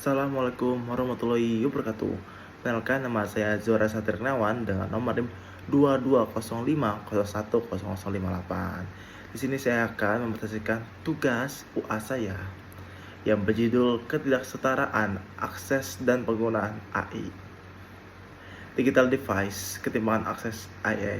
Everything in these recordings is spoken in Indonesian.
Assalamualaikum warahmatullahi wabarakatuh. Kenalkan, nama saya Zuara Satirnawan dengan nomor NIM 2205010058. Di sini saya akan mempresentasikan tugas UAS saya yang berjudul Ketidaksetaraan Akses dan Penggunaan AI. Digital Device, Ketimpangan Akses AI.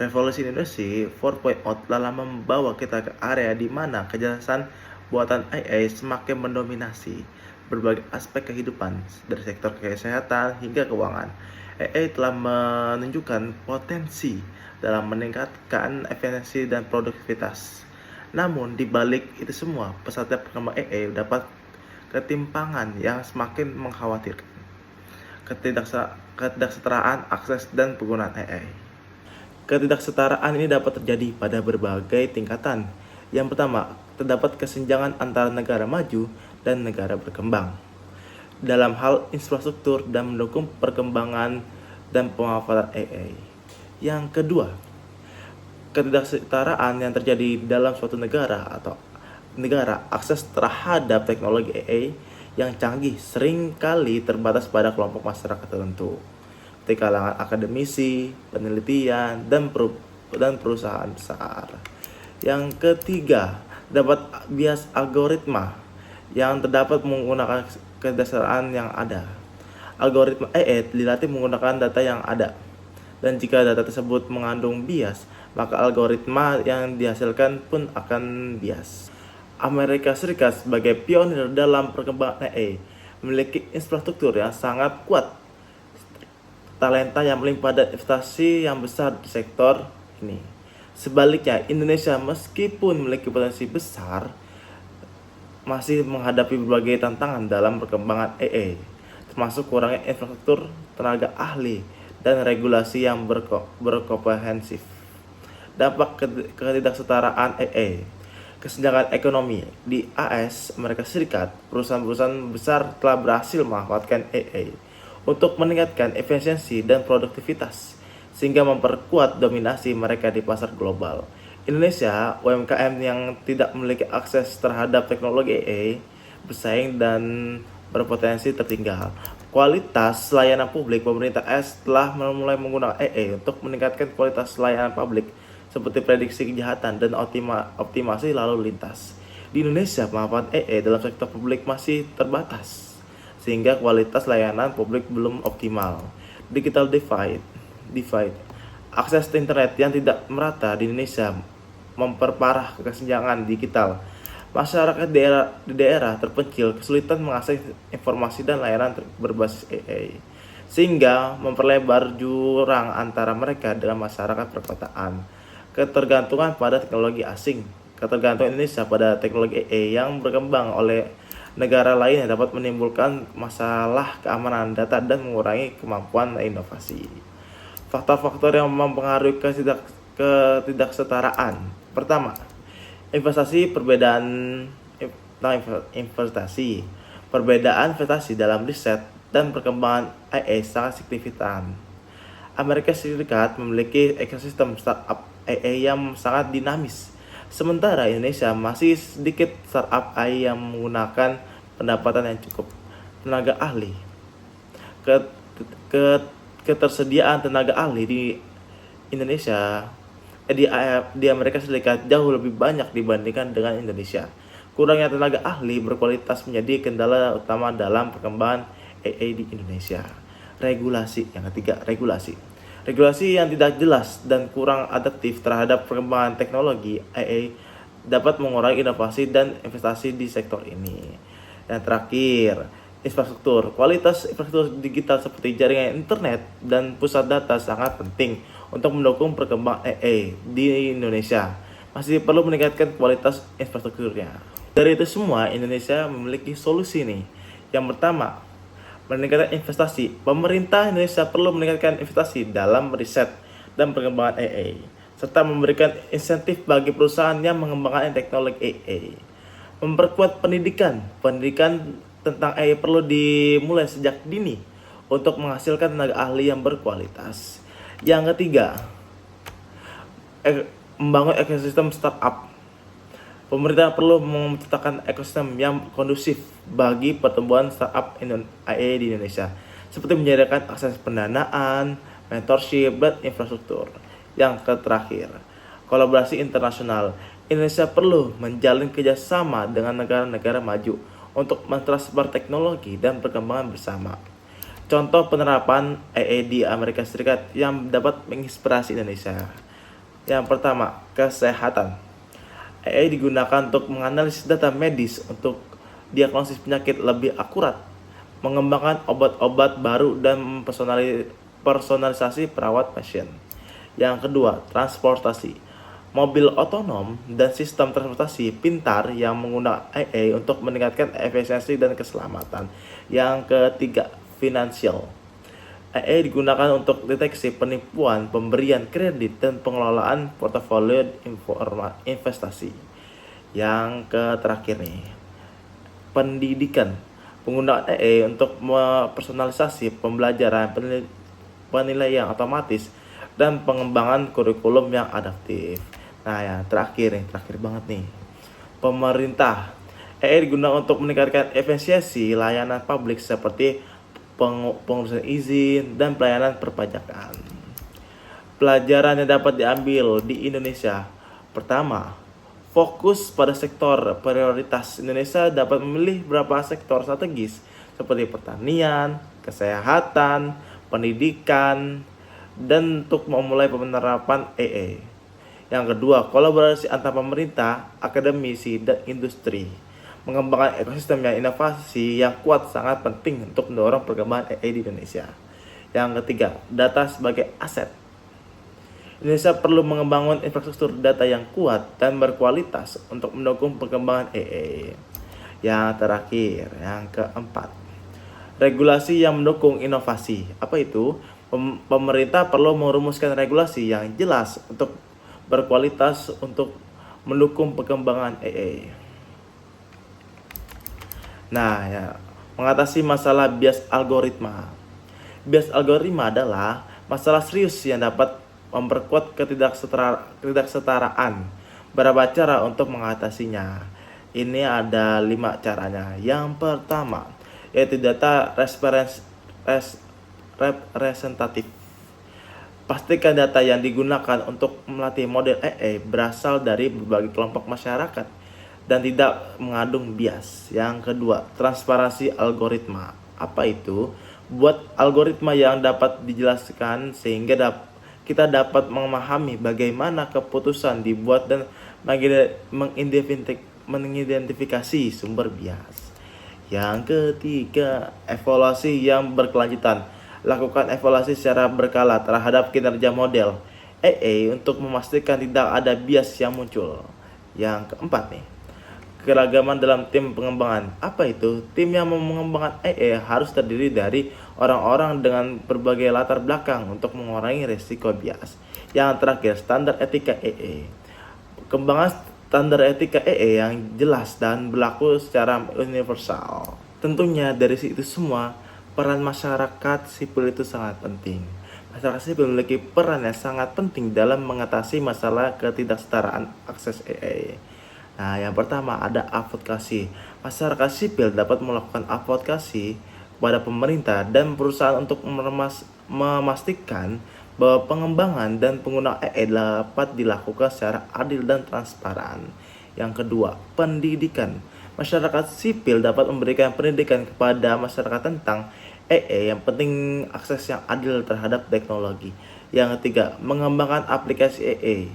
Revolusi Industri 4.0 telah membawa kita ke area di mana kejelasan buatan AI semakin mendominasi berbagai aspek kehidupan, dari sektor kesehatan hingga keuangan. AI telah menunjukkan potensi dalam meningkatkan efisiensi dan produktivitas. Namun, di balik itu semua, pesatnya perkembangan AI dapat ketimpangan yang semakin mengkhawatirkan. Ketidaksetaraan akses dan penggunaan AI. Ketidaksetaraan ini dapat terjadi pada berbagai tingkatan. Yang pertama, terdapat kesenjangan antara negara maju dan negara berkembang dalam hal infrastruktur dan mendukung perkembangan dan pemanfaatan AI. Yang kedua, ketidaksetaraan yang terjadi dalam suatu negara atau negara akses terhadap teknologi AI yang canggih seringkali terbatas pada kelompok masyarakat tertentu, di kalangan akademisi, penelitian, dan perusahaan besar. Yang ketiga, dapat bias algoritma yang terdapat menggunakan kedasaraan yang ada. Algoritma AI dilatih menggunakan data yang ada, dan jika data tersebut mengandung bias, maka algoritma yang dihasilkan pun akan bias. Amerika Serikat sebagai pionir dalam perkembangan AI memiliki infrastruktur yang sangat kuat, talenta yang melimpah dan investasi yang besar di sektor ini. Sebaliknya, Indonesia meskipun memiliki potensi besar, masih menghadapi berbagai tantangan dalam perkembangan AI, termasuk kurangnya infrastruktur, tenaga ahli, dan regulasi yang berkomprehensif. Dampak ketidaksetaraan AI. Kesenjangan ekonomi. Di AS, Amerika Serikat, perusahaan-perusahaan besar telah berhasil memanfaatkan AI untuk meningkatkan efisiensi dan produktivitas, sehingga memperkuat dominasi mereka di pasar global. Indonesia, UMKM yang tidak memiliki akses terhadap teknologi AI, bersaing dan berpotensi tertinggal. Kualitas layanan publik. Pemerintah AS telah mulai menggunakan AI untuk meningkatkan kualitas layanan publik seperti prediksi kejahatan dan optimasi lalu lintas. Di Indonesia, pemanfaatan AI dalam sektor publik masih terbatas, sehingga kualitas layanan publik belum optimal. Digital divide. Akses internet yang tidak merata di Indonesia memperparah kesenjangan digital. Masyarakat di daerah terpencil kesulitan mengakses informasi dan layanan berbasis AI, sehingga memperlebar jurang antara mereka dengan masyarakat perkotaan. Ketergantungan pada teknologi asing. Ketergantungan Indonesia pada teknologi AI yang berkembang oleh negara lain yang dapat menimbulkan masalah keamanan data dan mengurangi kemampuan inovasi. Faktor-faktor yang mempengaruhi ketidaksetaraan. Pertama, investasi. Perbedaan investasi dalam riset dan perkembangan AI sangat signifikan. Amerika Serikat memiliki ekosistem startup AI yang sangat dinamis, sementara Indonesia masih sedikit startup AI yang menggunakan pendapatan yang cukup. Tenaga ahli. Ketersediaan tenaga ahli di Indonesia di Amerika Serikat jauh lebih banyak dibandingkan dengan Indonesia. Kurangnya tenaga ahli berkualitas menjadi kendala utama dalam perkembangan AI di Indonesia. Regulasi. Yang ketiga, regulasi yang tidak jelas dan kurang adaptif terhadap perkembangan teknologi AI dapat mengurangi inovasi dan investasi di sektor ini. Yang terakhir, infrastruktur. Kualitas infrastruktur digital seperti jaringan internet dan pusat data sangat penting untuk mendukung perkembangan AI di Indonesia. Masih perlu meningkatkan kualitas infrastrukturnya. Dari itu semua, Indonesia memiliki solusi nih. Yang pertama, meningkatkan investasi. Pemerintah Indonesia perlu meningkatkan investasi dalam riset dan perkembangan AI, serta memberikan insentif bagi perusahaan yang mengembangkan teknologi AI. Memperkuat pendidikan. Pendidikan tentang AI perlu dimulai sejak dini untuk menghasilkan tenaga ahli yang berkualitas. Yang ketiga, membangun ekosistem startup. Pemerintah perlu menciptakan ekosistem yang kondusif bagi pertumbuhan startup AI di Indonesia, seperti menyediakan akses pendanaan, mentorship, dan infrastruktur. Yang terakhir, kolaborasi internasional. Indonesia perlu menjalin kerjasama dengan negara-negara maju untuk mentransfer teknologi dan perkembangan bersama. Contoh penerapan AI di Amerika Serikat yang dapat menginspirasi Indonesia. Yang pertama, kesehatan. AI digunakan untuk menganalisis data medis untuk diagnosis penyakit lebih akurat, mengembangkan obat-obat baru dan personalisasi perawat pasien. Yang kedua, transportasi. Mobil otonom dan sistem transportasi pintar yang menggunakan AI untuk meningkatkan efisiensi dan keselamatan. Yang ketiga, finansial. AI digunakan untuk deteksi penipuan, pemberian kredit, dan pengelolaan portofolio investasi. Yang terakhir nih, pendidikan. Penggunaan AI untuk personalisasi pembelajaran, penilaian otomatis, dan pengembangan kurikulum yang adaptif. Nah, yang terakhir banget nih. Pemerintah. AI digunakan untuk meningkatkan efisiensi layanan publik seperti pengurusan izin dan pelayanan perpajakan. Pelajaran yang dapat diambil di Indonesia. Pertama, fokus pada sektor prioritas. Indonesia dapat memilih beberapa sektor strategis seperti pertanian, kesehatan, pendidikan, dan untuk memulai penerapan AI. Yang kedua, kolaborasi antar pemerintah, akademisi, dan industri. Mengembangkan ekosistem yang inovasi yang kuat sangat penting untuk mendorong perkembangan AI di Indonesia. Yang ketiga, data sebagai aset. Indonesia perlu membangun infrastruktur data yang kuat dan berkualitas untuk mendukung perkembangan AI. Yang terakhir, yang keempat, regulasi yang mendukung inovasi. Apa itu? Pemerintah perlu merumuskan regulasi yang jelas untuk berkualitas untuk mendukung perkembangan AI. Nah, ya, mengatasi masalah bias algoritma. Bias algoritma adalah masalah serius yang dapat memperkuat ketidaksetaraan. Berapa cara untuk mengatasinya? Ini ada 5 caranya. Yang pertama, yaitu data representatif. Pastikan data yang digunakan untuk melatih model AI berasal dari berbagai kelompok masyarakat dan tidak mengandung bias. Yang kedua, transparansi algoritma. Apa itu? Buat algoritma yang dapat dijelaskan sehingga kita dapat memahami bagaimana keputusan dibuat dan mengidentifikasi sumber bias. Yang ketiga, evaluasi yang berkelanjutan. Lakukan evaluasi secara berkala terhadap kinerja model AI untuk memastikan tidak ada bias yang muncul. Yang keempat nih, keragaman dalam tim pengembangan. Apa itu? Tim yang mengembangkan AI harus terdiri dari orang-orang dengan berbagai latar belakang untuk mengurangi risiko bias. Yang terakhir, standar etika AI. Kembangan standar etika AI yang jelas dan berlaku secara universal. Tentunya dari situ semua, peran masyarakat sipil itu sangat penting. Masyarakat sipil memiliki peran yang sangat penting dalam mengatasi masalah ketidaksetaraan akses AI. Nah, yang pertama ada advokasi. Masyarakat sipil dapat melakukan advokasi kepada pemerintah dan perusahaan untuk memastikan bahwa pengembangan dan penggunaan AI dapat dilakukan secara adil dan transparan. Yang kedua, pendidikan. Masyarakat sipil dapat memberikan pendidikan kepada masyarakat tentang AI yang penting akses yang adil terhadap teknologi. Yang ketiga, mengembangkan aplikasi AI.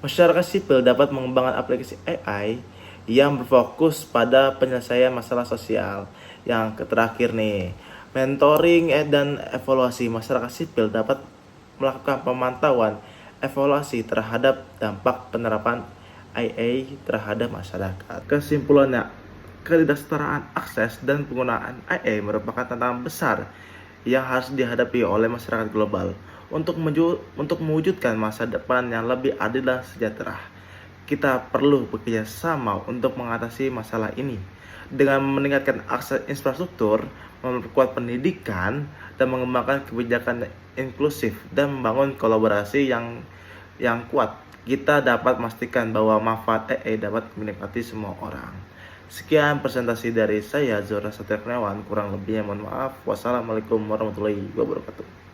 Masyarakat sipil dapat mengembangkan aplikasi AI yang berfokus pada penyelesaian masalah sosial. Yang terakhir nih, mentoring dan evaluasi. Masyarakat sipil dapat melakukan pemantauan evaluasi terhadap dampak penerapan AI terhadap masyarakat. Kesimpulannya, ketidaksetaraan akses dan penggunaan AI merupakan tantangan besar yang harus dihadapi oleh masyarakat global untuk mewujudkan masa depan yang lebih adil dan sejahtera. Kita perlu bekerja sama untuk mengatasi masalah ini dengan meningkatkan akses infrastruktur, memperkuat pendidikan, dan mengembangkan kebijakan inklusif dan membangun kolaborasi yang yang kuat, kita dapat memastikan bahwa manfaat AI dapat menikmati semua orang. Sekian presentasi dari saya, Zora Satya Kurniawan. Kurang lebihnya mohon maaf. Wassalamualaikum warahmatullahi wabarakatuh.